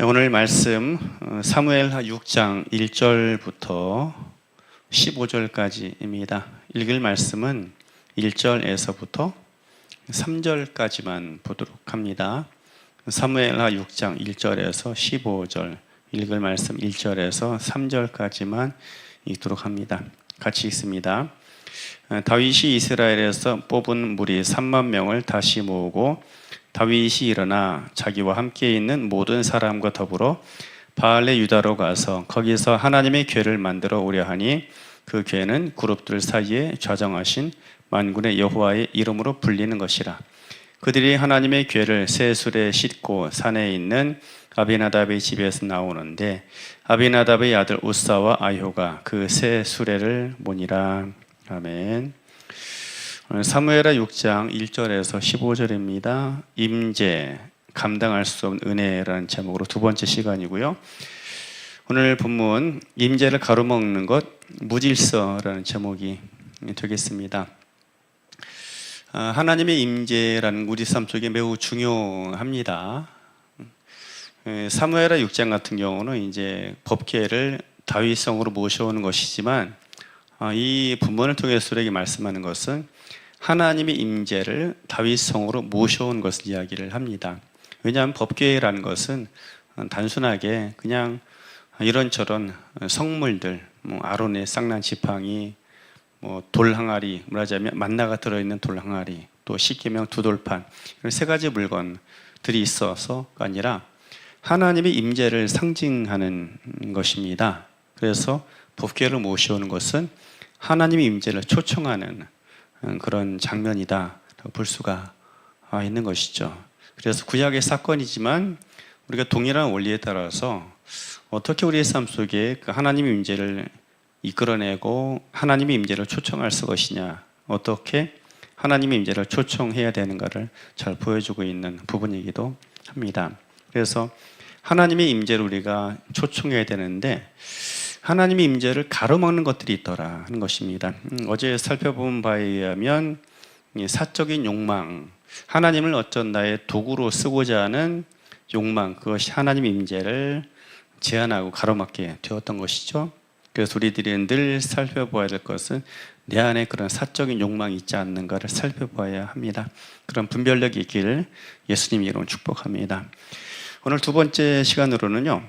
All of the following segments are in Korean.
오늘 말씀 사무엘하 6장 1절부터 15절까지입니다. 읽을 말씀은 1절에서부터 3절까지만 보도록 합니다. 사무엘하 6장 1절에서 15절, 읽을 말씀 1절에서 3절까지만 읽도록 합니다. 같이 읽습니다. 다윗이 이스라엘에서 뽑은 무리 3만 명을 다시 모으고 다윗이 일어나 자기와 함께 있는 모든 사람과 더불어 바알레 유다로 가서 거기서 하나님의 궤를 만들어 오려 하니 그 궤는 그룹들 사이에 좌정하신 만군의 여호와의 이름으로 불리는 것이라. 그들이 하나님의 궤를 새 수레에 싣고 산에 있는 아비나답의 집에서 나오는데 아비나답의 아들 우사와 아효가 그 새 수레를 모니라. 아멘. 오늘 사무엘하 6장 1절에서 15절입니다. 임재, 감당할 수 없는 은혜라는 제목으로 두 번째 시간이고요. 오늘 본문 임재를 가로막는 것, 무질서라는 제목이 되겠습니다. 하나님의 임재라는 우리 삶 속에 매우 중요합니다. 사무엘하 6장 같은 경우는 이제 법궤를 다윗성으로 모셔오는 것이지만 이 본문을 통해서 우리에게 말씀하는 것은 하나님의 임재를 다윗성으로 모셔온 것을 이야기를 합니다. 왜냐하면 법궤라는 것은 단순하게 그냥 이런저런 성물들, 아론의 쌍난 지팡이, 돌 항아리, 말하자면 만나가 들어있는 돌 항아리, 또 십계명 두 돌판, 이런 세 가지 물건들이 있어서가 아니라 하나님의 임재를 상징하는 것입니다. 그래서 법궤를 모셔오는 것은 하나님의 임재를 초청하는 그런 장면이다라고 볼 수가 있는 것이죠. 그래서 구약의 사건이지만 우리가 동일한 원리에 따라서 어떻게 우리의 삶 속에 그 하나님의 임재를 이끌어내고 하나님의 임재를 초청할 것이냐, 어떻게 하나님의 임재를 초청해야 되는가를 잘 보여주고 있는 부분이기도 합니다. 그래서 하나님의 임재를 우리가 초청해야 되는데 하나님의 임재를 가로막는 것들이 있더라 하는 것입니다. 어제 살펴본 바에 의하면 사적인 욕망, 하나님을 어떤 나의 도구로 쓰고자 하는 욕망, 그것이 하나님의 임재를 제한하고 가로막게 되었던 것이죠. 그래서 우리들이 늘 살펴봐야 될 것은 내 안에 그런 사적인 욕망이 있지 않는가를 살펴봐야 합니다. 그런 분별력이 있기를 예수님 이름으로 축복합니다. 오늘 두 번째 시간으로는요,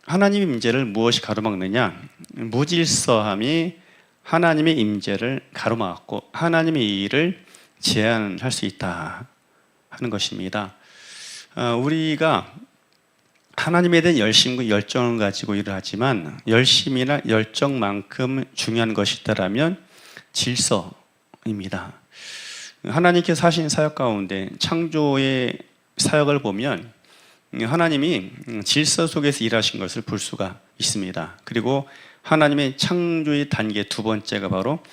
하나님의 임재를 무엇이 가로막느냐? 무질서함이 하나님의 임재를 가로막고 하나님의 일을 제한할 수 있다 하는 것입니다. 우리가 하나님에 대한 열심과 열정을 가지고 일을 하지만 열심이나 열정만큼 중요한 것이 있다면 질서입니다. 하나님께서 하신 사역 가운데 창조의 사역을 보면 하나님이 질서 속에서 일하신 것을 볼 수가 있습니다. 그리고 하나님의 창조의 단계 두 번째가 바로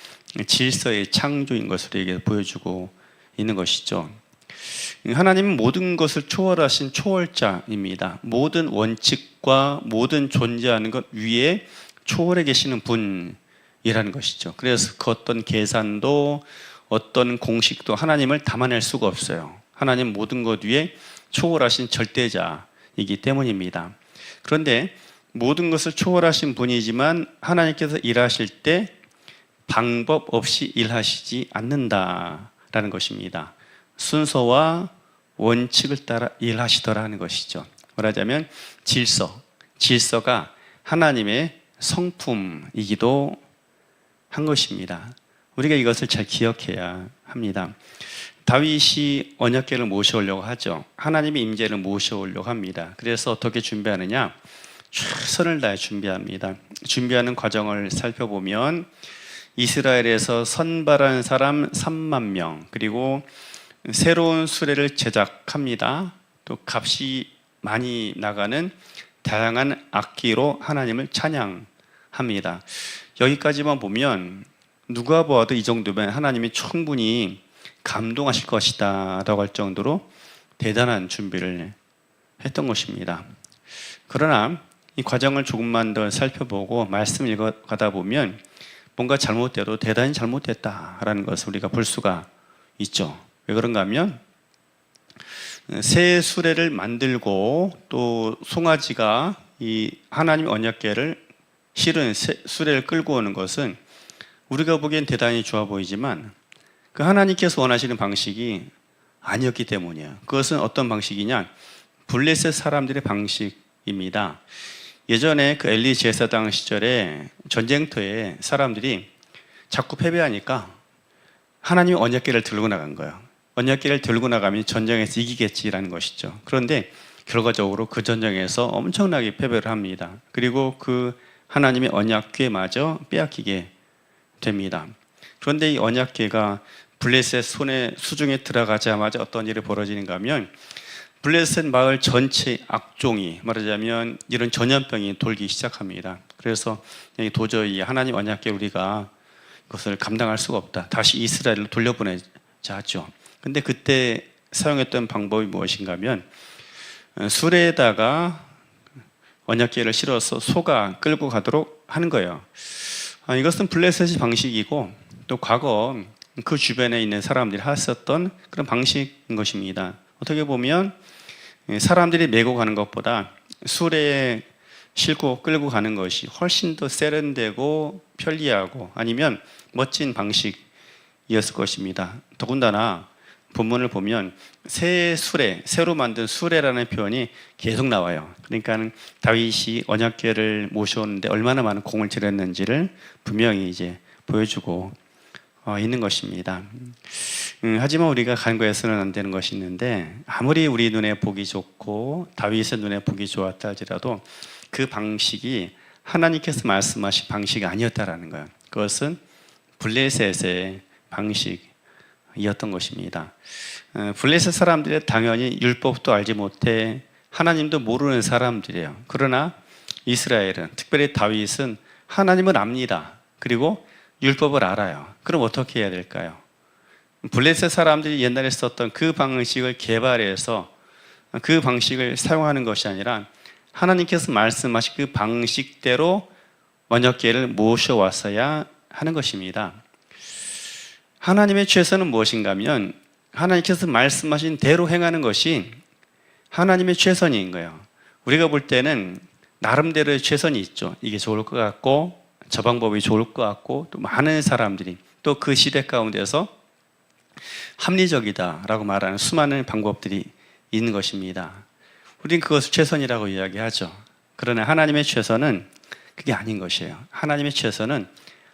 질서의 창조인 것을 우리에게 보여주고 있는 것이죠. 하나님은 모든 것을 초월하신 초월자입니다. 모든 원칙과 모든 존재하는 것 위에 초월해 계시는 분이라는 것이죠. 그래서 그 어떤 계산도 어떤 공식도 하나님을 담아낼 수가 없어요. 하나님 모든 것 위에 초월하신 절대자이기 때문입니다. 그런데 모든 것을 초월하신 분이지만 하나님께서 일하실 때 방법 없이 일하시지 않는다라는 것입니다. 순서와 원칙을 따라 일하시더라는 것이죠. 말하자면 질서가 하나님의 성품이기도 한 것입니다. 우리가 이것을 잘 기억해야 합니다. 다윗이 언약궤를 모셔오려고 하죠. 하나님의 임재를 모셔오려고 합니다. 그래서 어떻게 준비하느냐? 최선을 다해 준비합니다. 준비하는 과정을 살펴보면 이스라엘에서 선발한 사람 3만 명, 그리고 새로운 수레를 제작합니다. 또 값이 많이 나가는 다양한 악기로 하나님을 찬양합니다. 여기까지만 보면 누가 보아도 이 정도면 하나님이 충분히 감동하실 것이다 라고 할 정도로 대단한 준비를 했던 것입니다. 그러나 이 과정을 조금만 더 살펴보고 말씀 읽어가다 보면 뭔가 잘못돼도 대단히 잘못됐다라는 것을 우리가 볼 수가 있죠. 왜 그런가 하면 새 수레를 만들고 또 송아지가 이 하나님 언약궤를 실은 수레를 끌고 오는 것은 우리가 보기엔 대단히 좋아 보이지만 그 하나님께서 원하시는 방식이 아니었기 때문이에요. 그것은 어떤 방식이냐? 블레셋 사람들의 방식입니다. 예전에 그 엘리 제사장 시절에 전쟁터에 사람들이 자꾸 패배하니까 하나님이 언약궤를 들고 나간 거예요. 언약궤를 들고 나가면 전쟁에서 이기겠지라는 것이죠. 그런데 결과적으로 그 전쟁에서 엄청나게 패배를 합니다. 그리고 그 하나님의 언약궤마저 빼앗기게 됩니다. 그런데 이 언약궤가 블레셋 손에 수중에 들어가자마자 어떤 일이 벌어지는가 하면 블레셋 마을 전체 악종이 말하자면 이런 전염병이 돌기 시작합니다. 그래서 도저히 하나님 언약궤 우리가 그것을 감당할 수가 없다. 다시 이스라엘로 돌려보내자 하죠. 근데 그때 사용했던 방법이 무엇인가 하면 수레에다가 언약궤를 실어서 소가 끌고 가도록 하는 거예요. 이것은 블레셋의 방식이고 또 과거 그 주변에 있는 사람들이 했었던 그런 방식인 것입니다. 어떻게 보면 사람들이 메고 가는 것보다 수레에 싣고 끌고 가는 것이 훨씬 더 세련되고 편리하고 아니면 멋진 방식이었을 것입니다. 더군다나 본문을 보면 새 수레, 새로 만든 수레라는 표현이 계속 나와요. 그러니까 다윗이 언약궤를 모셔오는데 얼마나 많은 공을 들였는지를 분명히 이제 보여주고 있는 것입니다. 하지만 우리가 간과해서는 안 되는 것이 있는데 아무리 우리 눈에 보기 좋고 다윗의 눈에 보기 좋았다 할지라도 그 방식이 하나님께서 말씀하신 방식이 아니었다라는 거예요. 그것은 블레셋의 방식이었던 것입니다. 블레셋 사람들이 당연히 율법도 알지 못해 하나님도 모르는 사람들이에요. 그러나 이스라엘은 특별히 다윗은 하나님을 압니다. 그리고 율법을 알아요. 그럼 어떻게 해야 될까요? 블레셋 사람들이 옛날에 썼던 그 방식을 개발해서 그 방식을 사용하는 것이 아니라 하나님께서 말씀하신 그 방식대로 언약궤를 모셔왔어야 하는 것입니다. 하나님의 최선은 무엇인가 하면 하나님께서 말씀하신 대로 행하는 것이 하나님의 최선인 거예요. 우리가 볼 때는 나름대로의 최선이 있죠. 이게 좋을 것 같고 저 방법이 좋을 것 같고 또 많은 사람들이 또 그 시대 가운데서 합리적이다라고 말하는 수많은 방법들이 있는 것입니다. 우리는 그것을 최선이라고 이야기하죠. 그러나 하나님의 최선은 그게 아닌 것이에요. 하나님의 최선은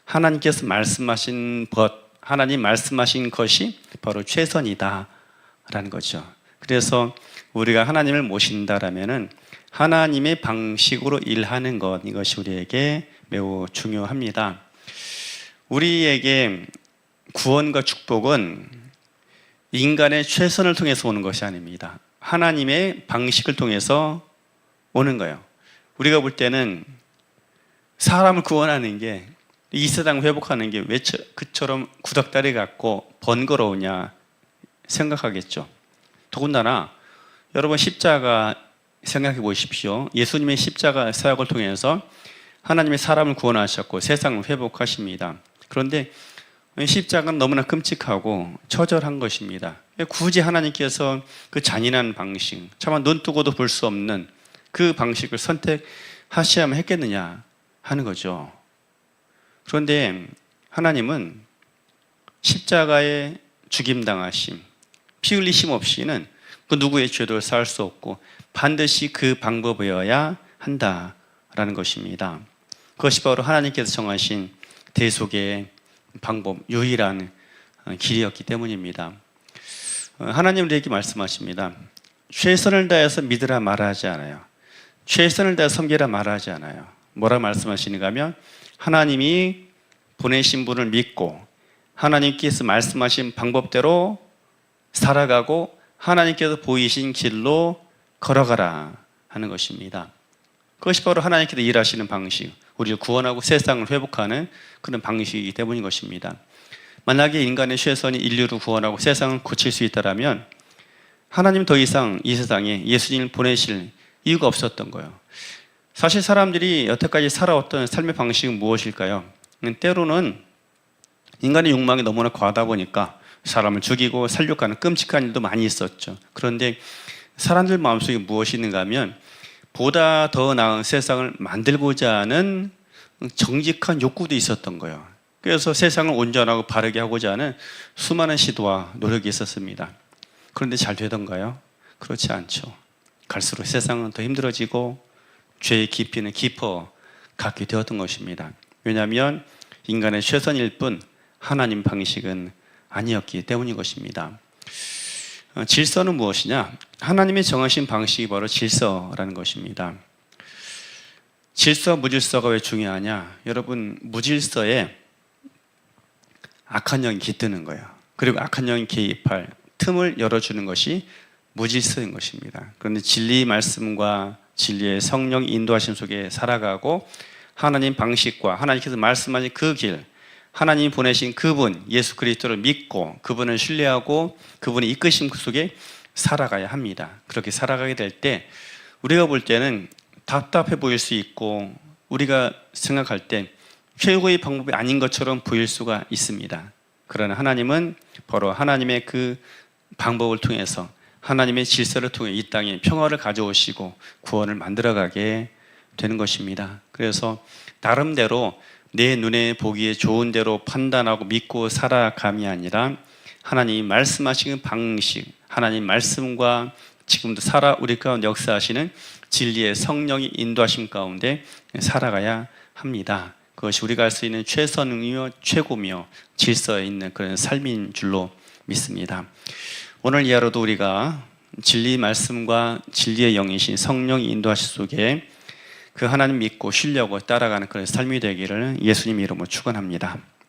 하나님께서 말씀하신 것, 하나님 말씀하신 것이 바로 최선이다라는 거죠. 그래서 우리가 하나님을 모신다라면은 하나님의 방식으로 일하는 것, 이것이 우리에게 매우 중요합니다. 우리에게 구원과 축복은 인간의 최선을 통해서 오는 것이 아닙니다. 하나님의 방식을 통해서 오는 거예요. 우리가 볼 때는 사람을 구원하는 게 이 세상 회복하는 게 왜 그처럼 구닥다리 같고 번거로우냐 생각하겠죠. 더군다나 여러분 십자가 생각해 보십시오. 예수님의 십자가 사역을 통해서 하나님의 사람을 구원하셨고 세상을 회복하십니다. 그런데 십자가는 너무나 끔찍하고 처절한 것입니다. 굳이 하나님께서 그 잔인한 방식, 차마 눈 뜨고도 볼 수 없는 그 방식을 선택하셔야만 했겠느냐 하는 거죠. 그런데 하나님은 십자가에 죽임당하심, 피 흘리심 없이는 그 누구의 죄도 사할 수 없고 반드시 그 방법이어야 한다라는 것입니다. 그것이 바로 하나님께서 정하신 대속의 방법, 유일한 길이었기 때문입니다. 하나님은 우리에게 말씀하십니다. 최선을 다해서 믿으라 말하지 않아요. 최선을 다해 섬기라 말하지 않아요. 뭐라 말씀하시는가 하면 하나님이 보내신 분을 믿고 하나님께서 말씀하신 방법대로 살아가고 하나님께서 보이신 길로 걸어가라 하는 것입니다. 그것이 바로 하나님께서 일하시는 방식, 우리를 구원하고 세상을 회복하는 그런 방식이기 때문인 것입니다. 만약에 인간의 최선이 인류를 구원하고 세상을 고칠 수 있다면 하나님 더 이상 이 세상에 예수님을 보내실 이유가 없었던 거예요. 사실 사람들이 여태까지 살아왔던 삶의 방식은 무엇일까요? 때로는 인간의 욕망이 너무나 과하다 보니까 사람을 죽이고 살육하는 끔찍한 일도 많이 있었죠. 그런데 사람들 마음속에 무엇이 있는가 하면 보다 더 나은 세상을 만들고자 하는 정직한 욕구도 있었던 거예요. 그래서 세상을 온전하고 바르게 하고자 하는 수많은 시도와 노력이 있었습니다. 그런데 잘 되던가요? 그렇지 않죠. 갈수록 세상은 더 힘들어지고 죄의 깊이는 깊어 가게 되었던 것입니다. 왜냐하면 인간의 최선일 뿐 하나님 방식은 아니었기 때문인 것입니다. 질서는 무엇이냐? 하나님이 정하신 방식이 바로 질서라는 것입니다. 질서, 무질서가 왜 중요하냐? 여러분, 무질서에 악한 영이 깃드는 거예요. 그리고 악한 영이 개입할 틈을 열어주는 것이 무질서인 것입니다. 그런데 진리 말씀과 진리의 성령 인도하심 속에 살아가고 하나님 방식과 하나님께서 말씀하신 그 길, 하나님이 보내신 그분 예수 그리스도를 믿고 그분을 신뢰하고 그분의 이끄심 속에 살아가야 합니다. 그렇게 살아가게 될 때 우리가 볼 때는 답답해 보일 수 있고 우리가 생각할 때 최고의 방법이 아닌 것처럼 보일 수가 있습니다. 그러나 하나님은 바로 하나님의 그 방법을 통해서 하나님의 질서를 통해 이 땅에 평화를 가져오시고 구원을 만들어가게 되는 것입니다. 그래서 나름대로 내 눈에 보기에 좋은 대로 판단하고 믿고 살아감이 아니라 하나님이 말씀하시는 방식, 하나님 말씀과 지금도 우리 가운데 역사하시는 진리의 성령이 인도하심 가운데 살아가야 합니다. 그것이 우리가 할 수 있는 최선이며 최고며 질서에 있는 그런 삶인 줄로 믿습니다. 오늘 이 하루도 우리가 진리 말씀과 진리의 영이신 성령이 인도하실 속에 그 하나님 믿고 쉬려고 따라가는 그런 삶이 되기를 예수님 이름으로 축원합니다.